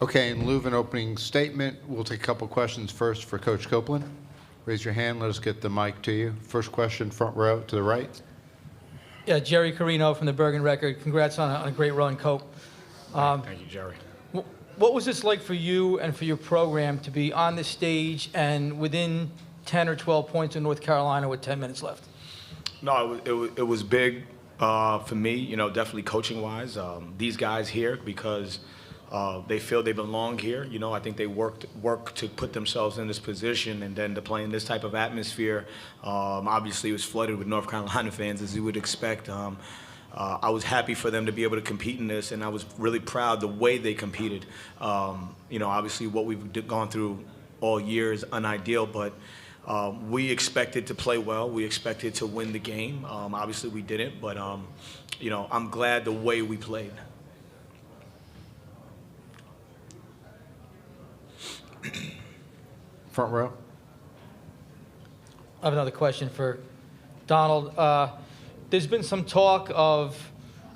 Okay, in lieu of an opening statement, we'll take a couple questions first for Coach Copeland. Raise your hand. Let us get the mic to you. First question, front row to the right. Yeah, Jerry Carino from the Bergen Record. Congrats on a great run, Cope. Thank you, Jerry. What was this like for you and for your program to be on the stage and within 10 or 12 points in North Carolina with 10 minutes left? No, it was big for me, definitely coaching-wise. These guys here, because they feel they belong here. I think they work to put themselves in this position, and then to play in this type of atmosphere. Obviously, it was flooded with North Carolina fans, as you would expect. I was happy for them to be able to compete in this, and I was really proud the way they competed. Obviously, what we've gone through all year is unideal, but we expected to play well. We expected to win the game. Obviously, we didn't, but I'm glad the way we played. Front row. I have another question for Donald. There's been some talk of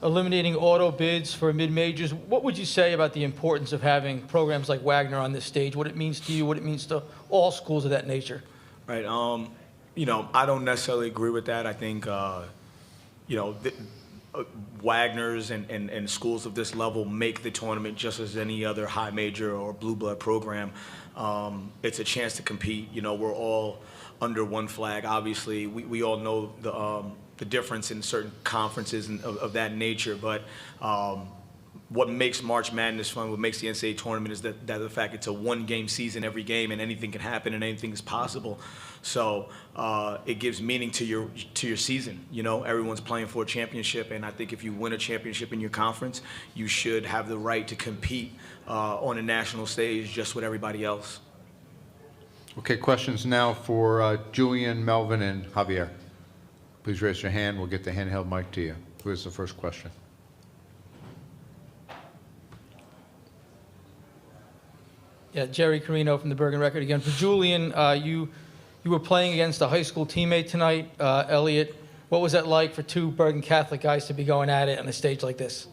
eliminating auto bids for mid-majors. What would you say about the importance of having programs like Wagner on this stage, what it means to you, what it means to all schools of that nature? Right. I don't necessarily agree with that. I think, Wagner's and schools of this level make the tournament just as any other high major or blue blood program. It's a chance to compete. We're all under one flag. Obviously, we all know the difference in certain conferences and of that nature, but what makes March Madness fun, what makes the NCAA tournament is that the fact it's a one-game season every game, and anything can happen and anything is possible. So it gives meaning to your season. Everyone's playing for a championship, and I think if you win a championship in your conference, you should have the right to compete on a national stage just with everybody else. Okay, questions now for Julian, Melvin, and Javier. Please raise your hand. We'll get the handheld mic to you. Who is the first question? Yeah, Jerry Carino from the Bergen Record again. For Julian, you were playing against a high school teammate tonight, Elliot. What was that like for two Bergen Catholic guys to be going at it on a stage like this?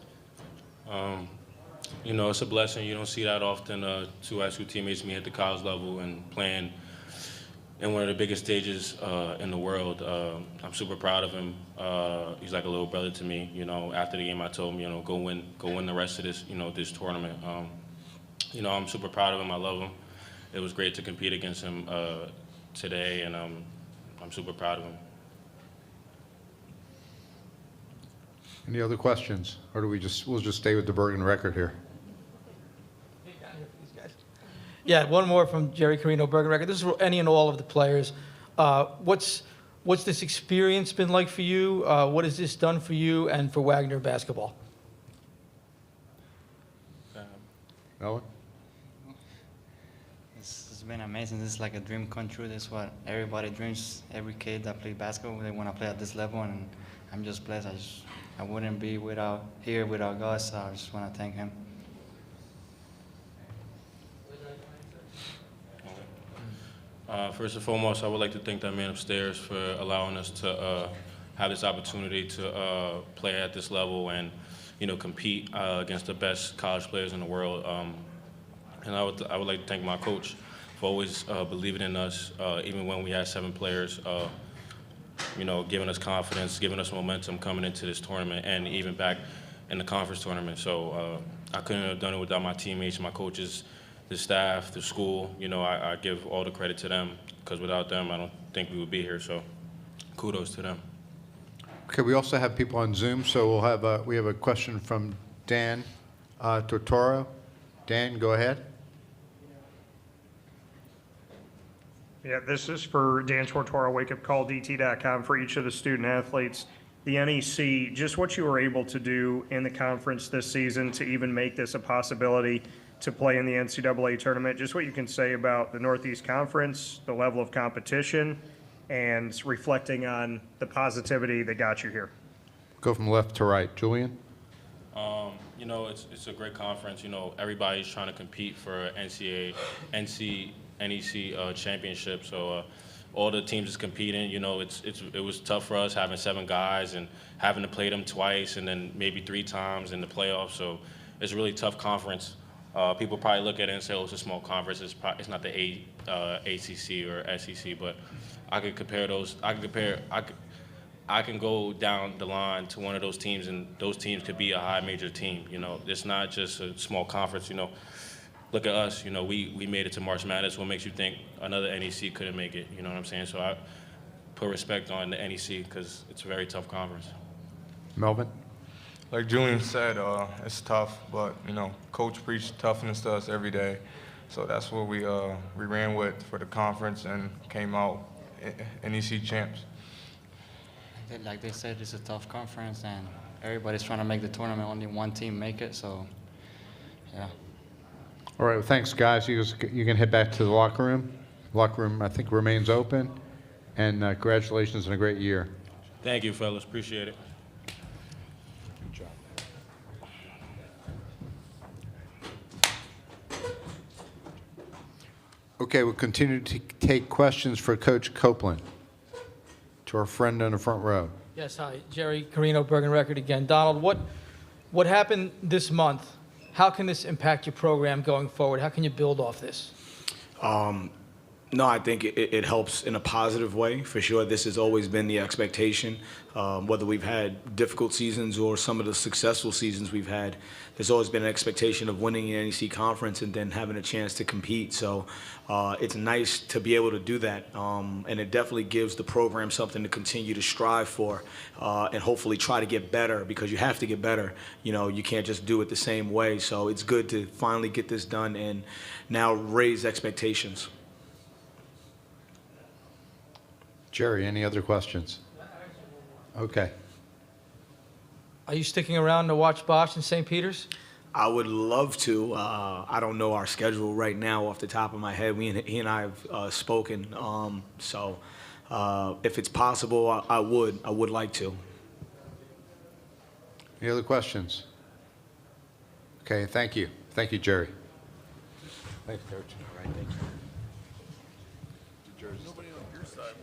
It's a blessing. You don't see that often. Two high school teammates meet at the college level and playing in one of the biggest stages in the world. I'm super proud of him. He's like a little brother to me. After the game, I told him, go win the rest of this, this tournament. I'm super proud of him. I love him. It was great to compete against him today, and I'm super proud of him. Any other questions, or we'll just stay with the Bergen Record here? Yeah, one more from Jerry Carino, Bergen Record. This is for any and all of the players. What's this experience been like for you? What has this done for you and for Wagner basketball? Melvin? It's been amazing. This is like a dream come true. This is what everybody dreams. Every kid that plays basketball, they want to play at this level, and I'm just blessed. I wouldn't be here without God, so I just want to thank him. First and foremost, I would like to thank that man upstairs for allowing us to have this opportunity to play at this level and, compete against the best college players in the world. And I would like to thank my coach for always believing in us, even when we had 7 players, giving us confidence, giving us momentum coming into this tournament and even back in the conference tournament. So I couldn't have done it without my teammates, my coaches, the staff, the school. I give all the credit to them, because without them, I don't think we would be here. So kudos to them. Okay, we also have people on Zoom, so we have a question from Dan Tortoro. Dan, go ahead. Yeah, this is for Dan Tortoro, wakeupcalldt.com, for each of the student athletes. The NEC, just what you were able to do in the conference this season to even make this a possibility to play in the NCAA tournament, just what you can say about the Northeast Conference, the level of competition, and reflecting on the positivity that got you here. Go from left to right. Julian? It's a great conference. Everybody's trying to compete for NEC championship. So all the teams is competing. It was tough for us having 7 guys and having to play them twice and then maybe 3 times in the playoffs. So it's a really tough conference. People probably look at it and say, "Oh, it's a small conference. It's not the ACC or SEC." But I could compare those. I can go down the line to one of those teams, and those teams could be a high major team. You know, it's not just a small conference. You know, look at us. You know, we made it to March Madness. What makes you think another NEC couldn't make it? You know what I'm saying? So I put respect on the NEC because it's a very tough conference. Melvin? Like Julian said, it's tough, but you know, Coach preached toughness to us every day, so that's what we ran with for the conference and came out NEC champs. Like they said, it's a tough conference, and everybody's trying to make the tournament. Only one team make it, so yeah. All right, well, thanks, guys. You can head back to the locker room. Locker room, I think, remains open. And congratulations on a great year. Thank you, fellas. Appreciate it. Okay, we'll continue to take questions for Coach Copeland. To our friend on the front row. Yes, hi, Jerry Carino, Bergen Record again. Donald, what happened this month? How can this impact your program going forward? How can you build off this? No, I think it helps in a positive way, for sure. This has always been the expectation. Whether we've had difficult seasons or some of the successful seasons we've had, there's always been an expectation of winning an NEC conference and then having a chance to compete. So it's nice to be able to do that. And it definitely gives the program something to continue to strive for and hopefully try to get better, because you have to get better. You know, you can't just do it the same way. So it's good to finally get this done and now raise expectations. Jerry, any other questions? Okay. Are you sticking around to watch Bosch in St. Peter's? I would love to. I don't know our schedule right now off the top of my head. He and I have spoken. So if it's possible, I would like to. Any other questions? Okay, thank you. Thank you, Jerry. Thanks, Coach. All right, thank you. Nobody on your side.